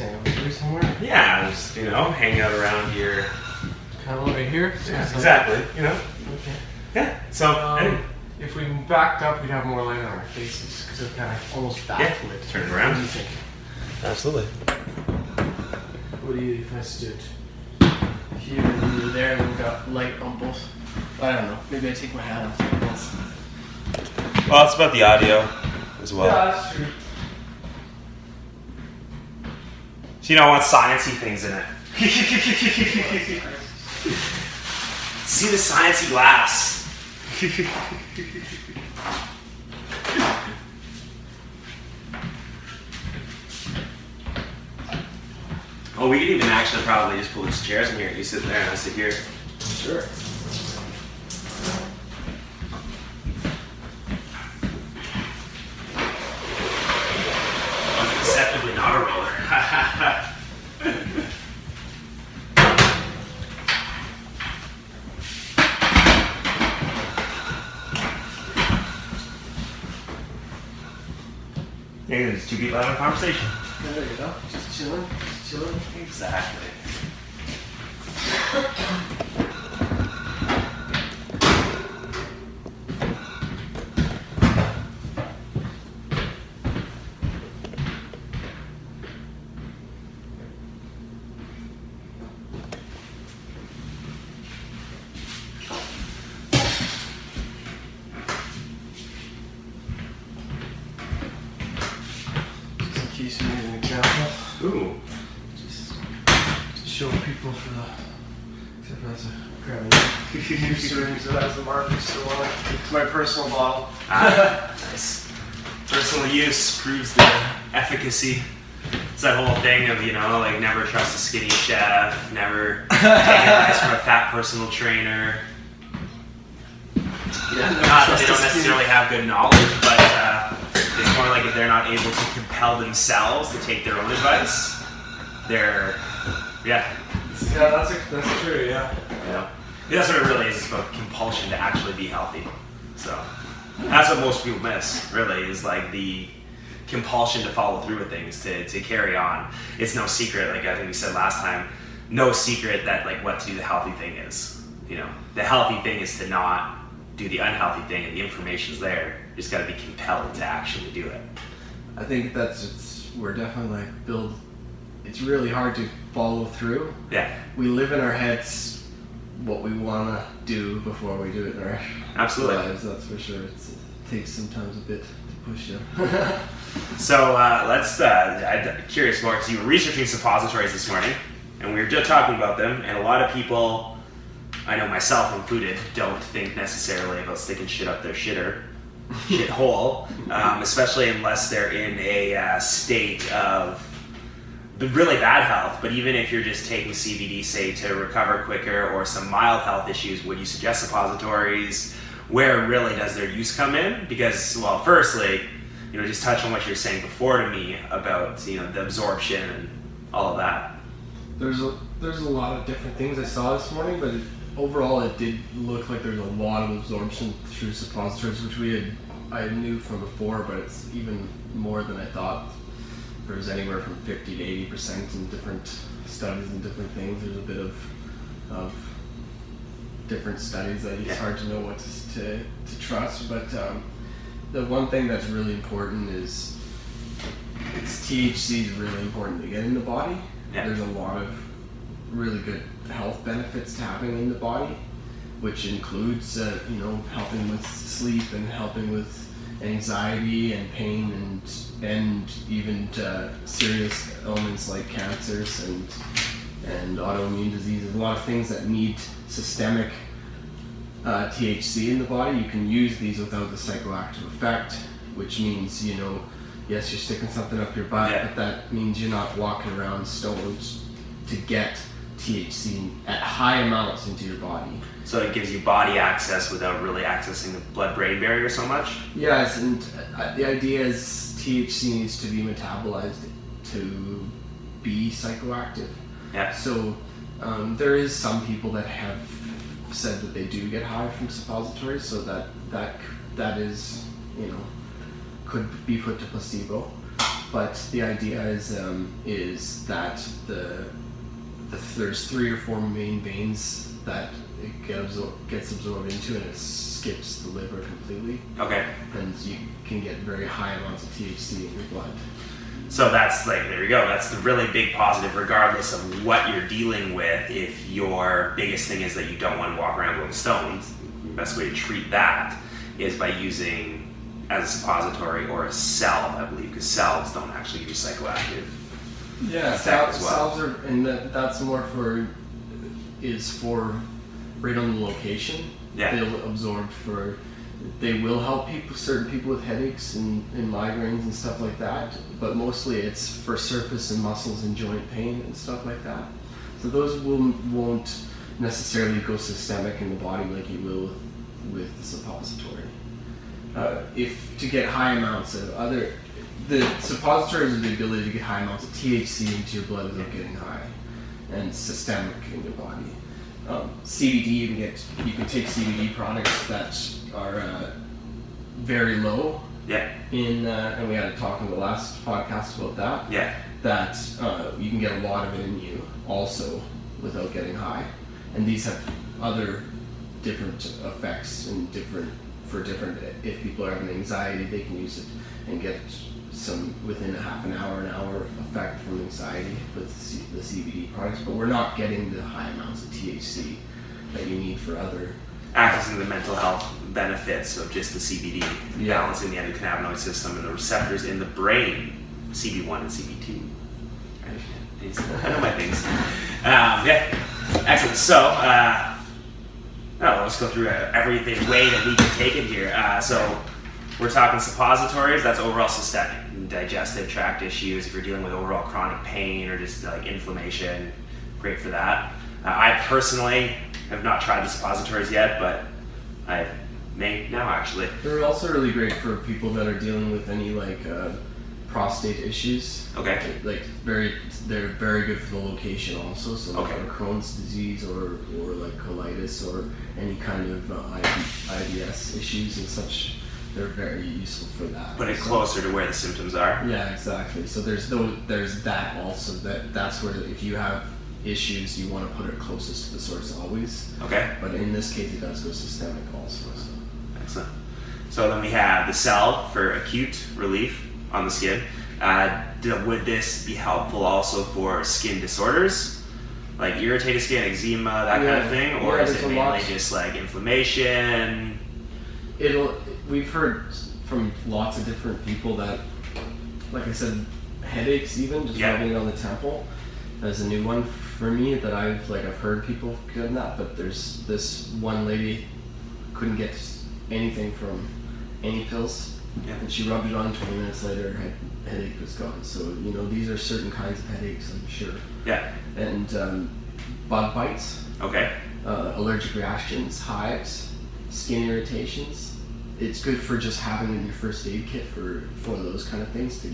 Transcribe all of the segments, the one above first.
hang over here somewhere? Yeah, just, hang out around your... Kind of right here? Yeah, exactly, Okay. Yeah, so... If we backed up, we'd have more light on our faces, because they're kind of almost backlit. Turn it around. What do you think? Absolutely. What do you, if I stood here and you were there and we got light on both? I don't know. Maybe I take my hat off. Well, it's about the audio as well. Yeah, that's true. So you don't want sciencey things in it. See the sciencey glass. Oh, we could even actually probably just pull these chairs in here. You sit there and I sit here. Sure. Deceptively not a roller. Yeah, there's two people having a conversation. There you go. Just chilling. Exactly. Just in case you need an example. Ooh. Just to show people for the... Except for that's a grabbing new syringe, so that's the marker still on it. It's my personal bottle. Nice. Personal use proves the efficacy. It's that whole thing of, like never trust a skinny chef, never take advice from a fat personal trainer. Yeah, Not that they don't necessarily have good knowledge, but it's more like if they're not able to compel themselves to take their own advice, they're, Yeah, that's true, yeah. That's what it really is. It's about compulsion to actually be healthy. So that's what most people miss, really, is like the compulsion to follow through with things, to carry on. It's no secret, like I think we said last time, no secret that like what to do the healthy thing is. The healthy thing is to not do the unhealthy thing, and the information's there. You just got to be compelled to actually do it. I think we're definitely like it's really hard to follow through. Yeah. We live in our heads what we want to do before we do it in our Absolutely. lives, that's for sure. It takes sometimes a bit to push you. So I'm curious more, because you were researching suppositories this morning, and we were just talking about them, and a lot of people, I know myself included, don't think necessarily about sticking shit up their shithole, especially unless they're in a state of really bad health. But even if you're just taking CBD, say, to recover quicker, or some mild health issues, would you suggest suppositories? Where really does their use come in? Because, well, firstly, just touch on what you were saying before to me about, the absorption and all of that. There's a lot of different things I saw this morning, but overall it did look like there's a lot of absorption through suppositories, which I knew from before, but it's even more than I thought. There's anywhere from 50 to 80% in different studies and different things. There's a bit of different studies that it's hard to know what to trust, but the one thing that's really important is THC is really important to get in the body. Yeah. There's a lot of really good health benefits to having in the body, which includes helping with sleep and helping with anxiety and pain and even serious ailments like cancers and autoimmune diseases. A lot of things that need systemic THC in the body. You can use these without the psychoactive effect, which means, yes, you're sticking something up your butt, but that means you're not walking around stoned to get THC at high amounts into your body. So it gives you body access without really accessing the blood-brain barrier so much? Yes, and the idea is THC needs to be metabolized to be psychoactive. Yeah. So there is some people that have said that they do get high from suppositories, so that is, could be put to placebo. but the idea is that there's 3 or 4 main veins that it gets absorbed into, and it skips the liver completely. Okay. And you can get very high amounts of THC in your blood. So that's like, there you go. That's the really big positive, regardless of what you're dealing with. If your biggest thing is that you don't want to walk around with stones, the best way to treat that is by using as a suppository or a salve, I believe, because salves don't actually use psychoactive. Yeah, salves are, and that's more for right on the location. Yeah. They'll absorb they will help certain people with headaches and migraines and stuff like that, but mostly it's for surface and muscles and joint pain and stuff like that. So those won't necessarily go systemic in the body like you will with the suppository. If to get high amounts of the suppositories have the ability to get high amounts of THC into your blood without getting high, and systemic in your body. CBD, you can take CBD products that are very low. Yeah. And we had a talk in the last podcast about that. Yeah. That you can get a lot of it in you also without getting high, and these have other different effects and if people are having anxiety, they can use it and get some within a half an hour effect from anxiety with the CBD products, but we're not getting the high amounts of THC that you need for other accessing the mental health benefits of just the CBD, balancing the endocannabinoid system and the receptors in the brain, CB1 and CB2. I know my things. Yeah, excellent. So, let's go through everything way that we can take it here. So, we're talking suppositories. That's overall systemic, digestive tract issues. If you're dealing with overall chronic pain or just like inflammation, great for that. I personally have not tried the suppositories yet, but I may now actually. They're also really great for people that are dealing with any like prostate issues. Okay. They're very good for the location also. So like Okay. Crohn's disease or like colitis or any kind of IBS issues and such. They're very useful for that. Put it closer to where the symptoms are. Yeah, exactly. So there's that also. That's where if you have issues, you want to put it closest to the source always. Okay. But in this case, it does go systemic also. So. Excellent. So then we have the salve for acute relief on the skin. Would this be helpful also for skin disorders, like irritated skin, eczema, that kind of thing, or is it mainly just like inflammation? We've heard from lots of different people that, like I said, headaches even, just rubbing it on the temple. That's a new one for me that I've heard people getting that, but there's this one lady couldn't get anything from any pills, and she rubbed it on. 20 minutes later, her headache was gone. So these are certain kinds of headaches, I'm sure. Yeah. And bug bites. Okay. Allergic reactions, hives, skin irritations. It's good for just having in your first aid kit for those kind of things to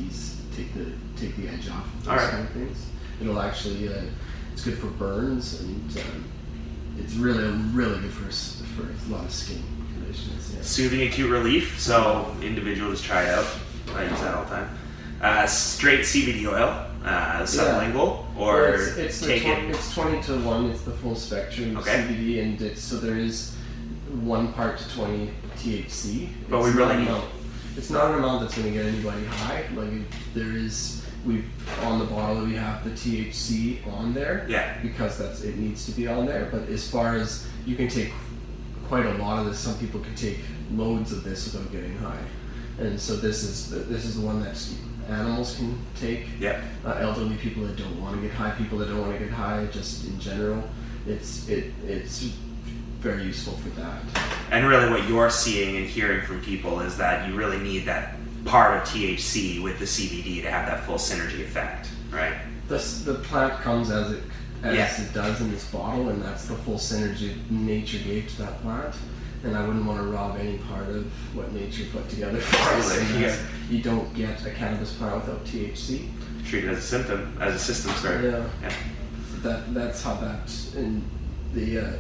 take the edge off of those kind of things. It'll actually it's good for burns, and it's really good for a lot of skin conditions. Yeah. Soothing acute relief. So individuals try it out. I use that all the time. Straight CBD oil, sublingual, or it's 20 to 1. It's the full spectrum of CBD, and so there is 1 part to 20 THC. But we really need. It's not an amount that's going to get anybody high. Like on the bottle we have the THC on there. Yeah. Because it needs to be on there. But as far as you can take quite a lot of this, some people can take loads of this without getting high. And so this is the one that animals can take. Yeah. Elderly people that don't want to get high, people that don't want to get high, just in general, it's very useful for that. And really what you're seeing and hearing from people is that you really need that part of THC with the CBD to have that full synergy effect, right? The plant comes as it does in this bottle, and that's the full synergy nature gave to that plant. And I wouldn't want to rob any part of what nature put together for us. You don't get a cannabis plant without THC. Treat it as a symptom, as a system, sorry. Yeah. That's how that, and the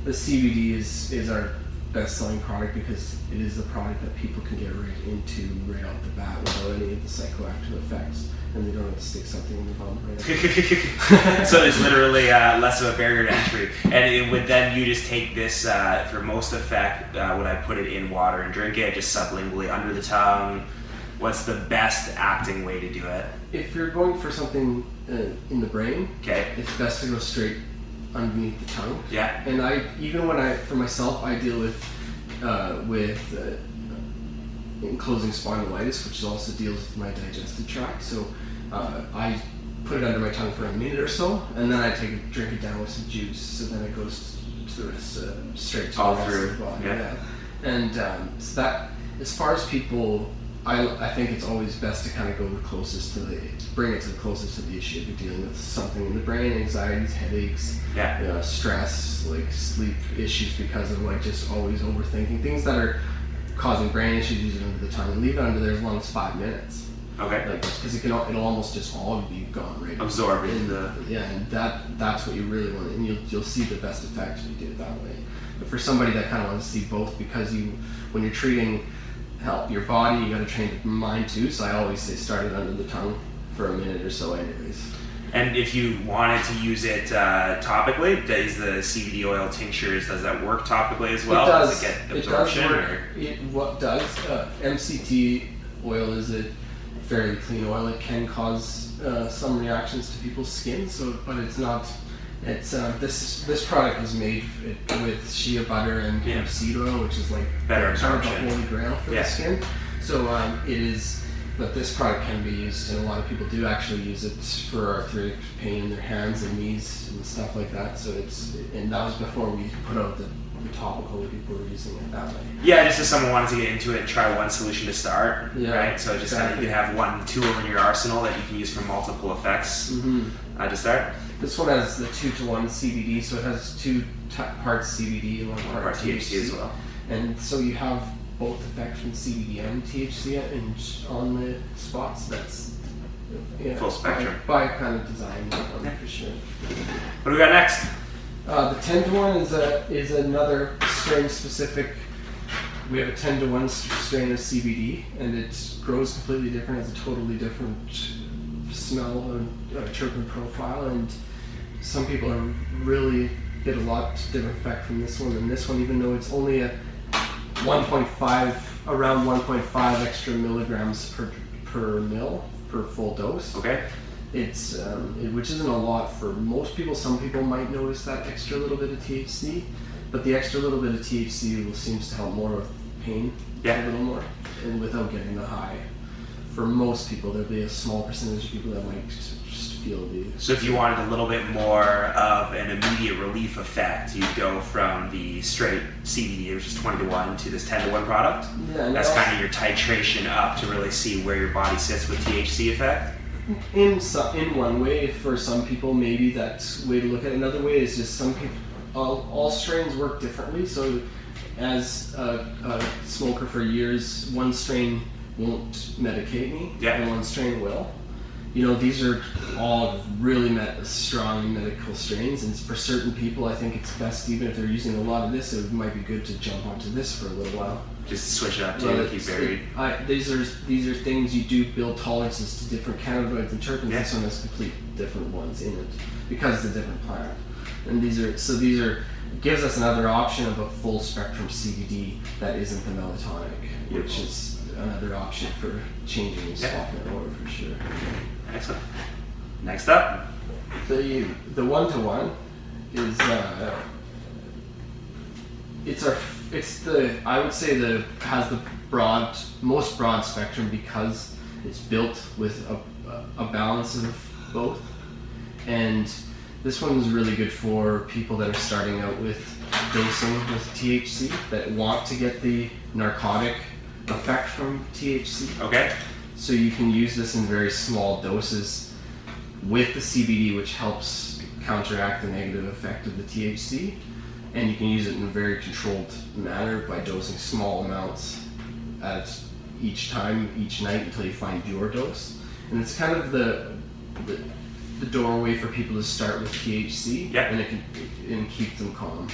CBD is our best-selling product because it is a product that people can get right into right off the bat without any of the psychoactive effects, and they don't have to stick something in their bum right away. So there's literally less of a barrier to entry. And it would then you just take this for most effect, would I put it in water and drink it, just sublingually under the tongue? What's the best acting way to do it? If you're going for something in the brain, Okay. it's best to go straight underneath the tongue. Yeah. And for myself, I deal with enclosing spondylitis, which also deals with my digestive tract. So I put it under my tongue for a minute or so, and then I drink it down with some juice. So then it goes to the rest, straight to All the rest through. of the body. Yeah. And so that, as far as people, I think it's always best to kind of go bring it to the closest to the issue. If you're dealing with something in the brain, anxieties, headaches, stress, like sleep issues because of like just always overthinking, things that are causing brain issues, use it under the tongue and leave it under there as long as 5 minutes. Okay. Like, because it'll almost just all be gone right. Absorb in the. Yeah, and that's what you really want, and you'll see the best effect if you do it that way. But for somebody that kind of wants to see both, because when you're treating your body, you got to train your mind too. So I always say start it under the tongue for a minute or so, anyways. And if you wanted to use it topically, does the CBD oil tinctures, does that work topically as well? It does. Does it get absorption? What does MCT oil is a fairly clean oil. It can cause some reactions to people's skin. But it's not. It's this product is made with shea butter and hemp seed oil, which is like better kind of absorption. the holy grail for the skin. So it is. But this product can be used, and a lot of people do actually use it for arthritic pain in their hands and knees and stuff like that. So and that was before we put out the topical, people were using it that way. Yeah, just if someone wanted to get into it and try one solution to start, right? So just kind of you can have one tool in your arsenal that you can use for multiple effects to start. This one has the 2-to-1 CBD, so it has 2 parts CBD and 1 part THC as well. And so you have both effects from CBD and THC on the spots. That's full spectrum. By kind of design, for sure. What do we got next? The 10-to-1 is another strain specific. We have a 10-to-1 strain of CBD, and it grows completely different. It has a totally different smell and terpene profile, and some people really get a lot different effect from this one than this one, even though it's only around 1.5 extra milligrams per mil per full dose. Okay. It's which isn't a lot for most people. Some people might notice that extra little bit of THC, but the extra little bit of THC seems to help more with pain a little more, and without getting the high. For most people, there'll be a small percentage of people that might just feel the. So if you wanted a little bit more of an immediate relief effect, you'd go from the straight CBD, which is 20-to-1, to this 10-to-1 product. Yeah, and that's kind of your titration up to really see where your body sits with THC effect. In one way, for some people, maybe that's way to look at it. Another way is just some people. All strains work differently. So, as a smoker for years, one strain won't medicate me, and one strain will. These are all really strong medical strains, and for certain people, I think it's best, even if they're using a lot of this, it might be good to jump onto this for a little while. Just to switch it up to keep varied. These are things you do build tolerances to different cannabinoids and terpenes. This one has complete different ones in it because it's a different plant, and these are gives us another option of a full spectrum CBD that isn't the melatonic, which is another option for changing and swapping it over for sure. Excellent. Next up, the 1-to-1 is I would say has the most broad spectrum because it's built with a balance of both, and this one is really good for people that are starting out with dosing with THC that want to get the narcotic effect from THC. Okay. So you can use this in very small doses with the CBD, which helps counteract the negative effect of the THC. And you can use it in a very controlled manner by dosing small amounts at each night until you find your dose. And it's kind of the doorway for people to start with THC, and it can keep them calm.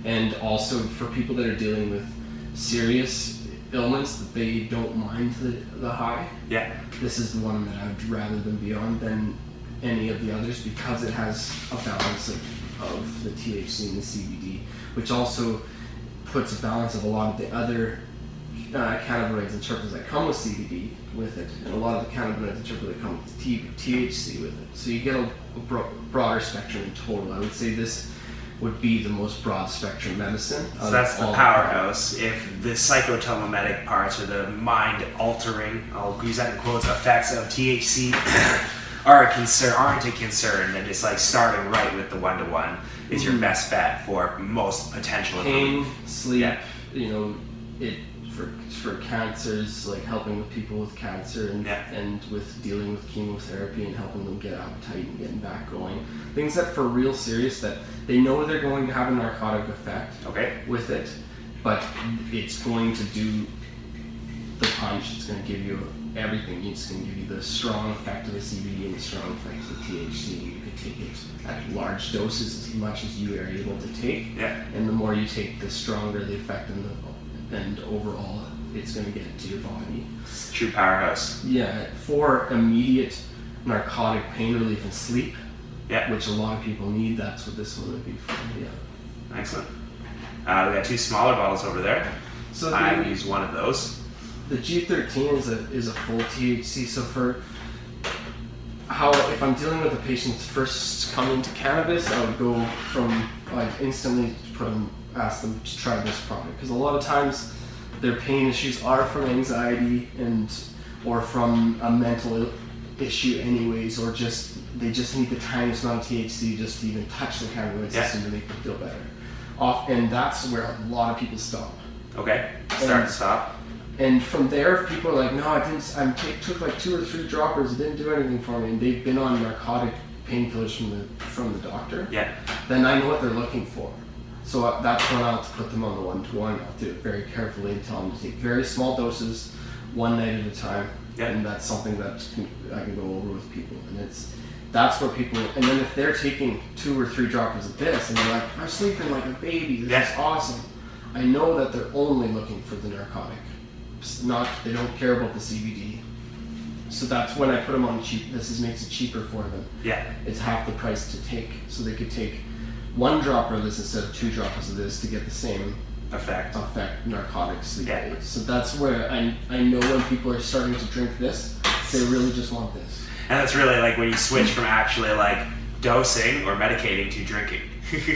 And also for people that are dealing with serious ailments that they don't mind the high. Yeah. This is the one that I would rather them be on than any of the others, because it has a balance of the THC and the CBD, which also puts a balance of a lot of the other cannabinoids and terpenes that come with CBD with it, and a lot of the cannabinoids and terpenes that come with THC with it. So you get a broader spectrum in total. I would say this would be the most broad spectrum medicine. So that's the powerhouse. If the psychotomimetic parts, or the mind altering, I'll use that in quotes, effects of THC aren't a concern, then it's like starting right with the 1-to-1 is your best bet for most potential pain, sleep, it for cancers, like helping with people with cancer and with dealing with chemotherapy and helping them get appetite and getting back going. Things that for real serious, that they know they're going to have a narcotic effect with it, but it's going to do the punch. It's going to give you everything. It's going to give you the strong effect of the CBD and the strong effect of the THC. You can take it at large doses, as much as you are able to take. Yeah. And the more you take, the stronger the effect and overall it's going to get into your body. It's true powerhouse. Yeah, for immediate narcotic pain relief and sleep, which a lot of people need, that's what this one would be for. Yeah. Excellent. We got 2 smaller bottles over there. So I use one of those. The G13 is a full THC. So if I'm dealing with a patient first coming to cannabis, I would go from instantly ask them to try this product, because a lot of times their pain issues are from anxiety or from a mental issue anyways, or they just need the tiniest amount of THC just to even touch the cannabinoid system to make them feel better. And that's where a lot of people stop. Okay, start to stop. And from there, if people are like, no, I took like 2 or 3 droppers, it didn't do anything for me, and they've been on narcotic painkillers from the doctor, then I know what they're looking for. So that's when I'll put them on the 1-to-1. I'll do it very carefully and tell them to take very small doses, one night at a time. And that's something that I can go over with people. And that's where people, and then if they're taking 2 or 3 droppers of this and they're like, I'm sleeping like a baby, this is awesome, I know that they're only looking for the narcotic. They don't care about the CBD. So that's when I put them on cheap. This makes it cheaper for them. It's half the price to take. So they could take 1 dropper of this instead of 2 droppers of this to get the same effect, narcotic sleep aid. So that's where I know when people are starting to drink this, they really just want this. And that's really like when you switch from actually like dosing or medicating to drinking.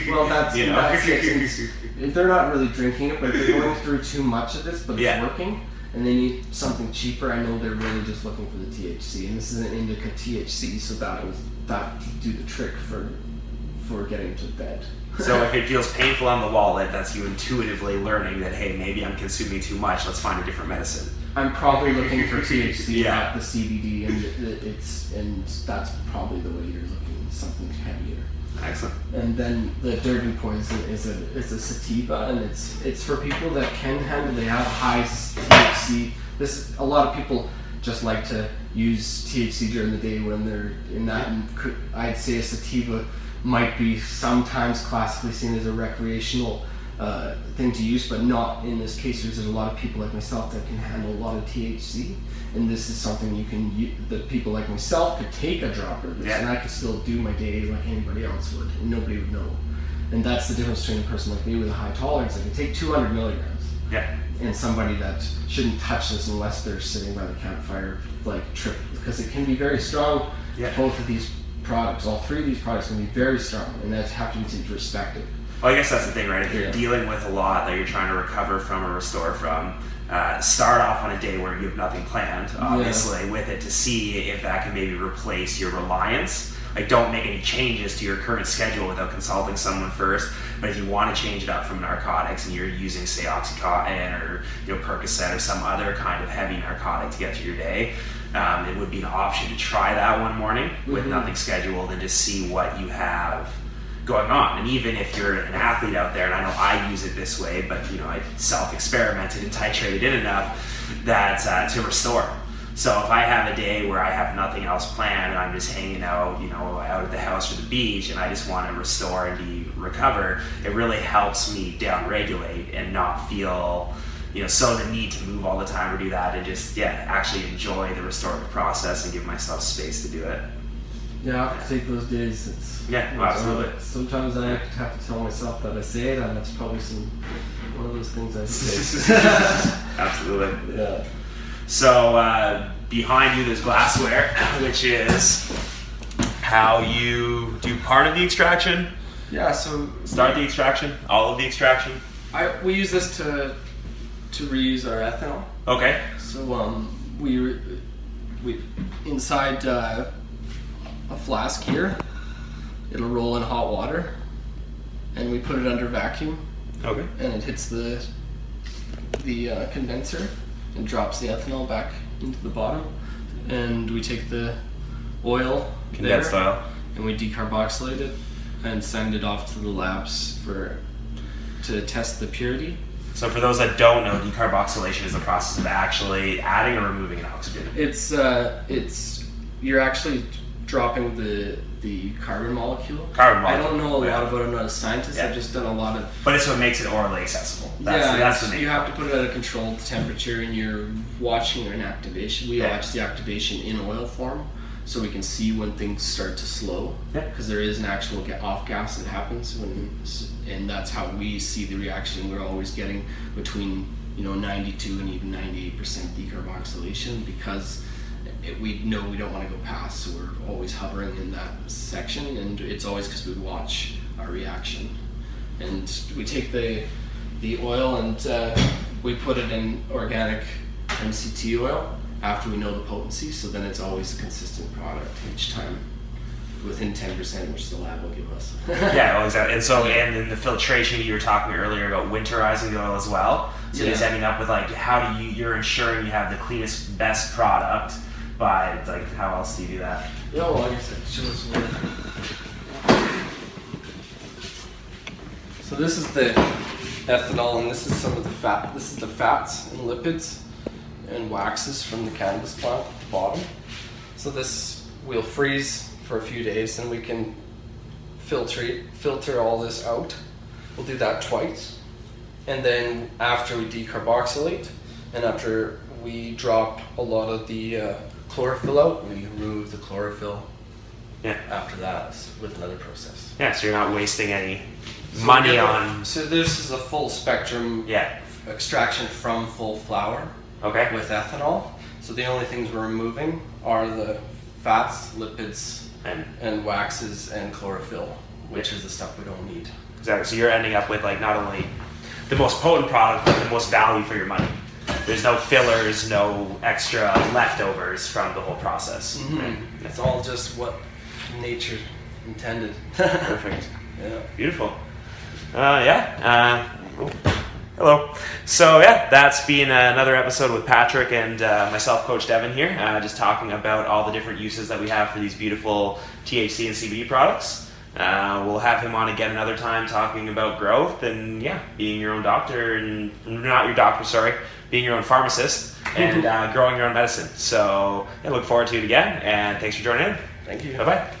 Well, that's it. They're not really drinking it, but if they're going through too much of this, but it's working, and they need something cheaper, I know they're really just looking for the THC. And this is an indica THC, so that do the trick for getting to bed. So if it feels painful on the wallet, that's you intuitively learning that, hey, maybe I'm consuming too much, let's find a different medicine. I'm probably looking for THC, not the CBD, and that's probably the way you're looking, something heavier. Excellent. And then the Durban poison is a sativa, and it's for people that can handle. They have high THC. A lot of people just like to use THC during the day when they're in that. And I'd say a sativa might be sometimes classically seen as a recreational thing to use, but not in this case, because there's a lot of people like myself that can handle a lot of THC, and this is something that people like myself could take a dropper of this, and I could still do my day like anybody else would, and nobody would know. And that's the difference between a person like me with a high tolerance. I can take 200 milligrams, and somebody that shouldn't touch this unless they're sitting by the campfire, like trip, because it can be very strong. Both of these products, all 3 of these products can be very strong, and that have to be respected. Well, I guess that's the thing, right? If you're dealing with a lot that you're trying to recover from or restore from, start off on a day where you have nothing planned, obviously, with it, to see if that can maybe replace your reliance. Like, don't make any changes to your current schedule without consulting someone first. But if you want to change it up from narcotics and you're using, say, Oxycontin or Percocet or some other kind of heavy narcotic to get through your day, it would be an option to try that one morning with nothing scheduled and just see what you have going on. And even if you're an athlete out there, and I know I use it this way, but I self-experimented and titrated in enough that to restore. So if I have a day where I have nothing else planned and I'm just hanging out, out at the house or the beach, and I just want to restore and be recover, it really helps me down-regulate and not feel, so the need to move all the time or do that, and just, actually enjoy the restorative process and give myself space to do it. Yeah, I have to take those days. Absolutely. Sometimes I have to tell myself that I say it, and that's probably one of those things I say. Absolutely. Yeah. So behind you there's glassware, which is how you do part of the extraction. Yeah. So start the extraction, all of the extraction. We use this to reuse our ethanol. Okay. So we inside a flask here, it'll roll in hot water, and we put it under vacuum. Okay. And it hits the condenser and drops the ethanol back into the bottom, and we take the oil, condensed oil, and we decarboxylate it and send it off to the labs to test the purity. So for those that don't know, decarboxylation is the process of actually adding or removing an oxygen. It's you're actually dropping the carbon molecule. I don't know a lot about it. I'm not a scientist. I've just done a lot of. But it's what makes it orally accessible. That's the main. You have to put it at a controlled temperature, and you're watching an activation. We watch the activation in oil form, so we can see when things start to slow. Because there is an actual off gas that happens and that's how we see the reaction. We're always getting between 92 and even 98% decarboxylation, because we know we don't want to go past, so we're always hovering in that section, and it's always because we watch our reaction. And we take the oil and we put it in organic MCT oil after we know the potency, so then it's always a consistent product each time within 10%, which the lab will give us. Exactly. And so, and then the filtration, you were talking earlier about winterizing the oil as well. So just ending up with you're ensuring you have the cleanest, best product by how else do you do that? Yeah, well, like I said, show us So this is the ethanol, and this is some of the fat. This is the fats and lipids and waxes from the cannabis plant at the bottom. So this we'll freeze for a few days, and we can filter all this out. We'll do that twice, and then after we decarboxylate and after we drop a lot of the chlorophyll out, we remove the chlorophyll after that with another process. So you're not wasting any money on. So this is a full spectrum extraction from full flower with ethanol. So the only things we're removing are the fats, lipids, and waxes and chlorophyll, which is the stuff we don't need. Exactly. So you're ending up with not only the most potent product, but the most value for your money. There's no fillers, no extra leftovers from the whole process. Mm-hmm. Right? It's all just what nature intended. Perfect. Yeah. Beautiful. Hello. So that's been another episode with Patrick and myself, Coach Devin here, just talking about all the different uses that we have for these beautiful THC and CBD products. We'll have him on again another time talking about growth and being your own doctor, and not your doctor, sorry, being your own pharmacist and growing your own medicine. So look forward to it again, and thanks for joining in. Thank you. Bye-bye.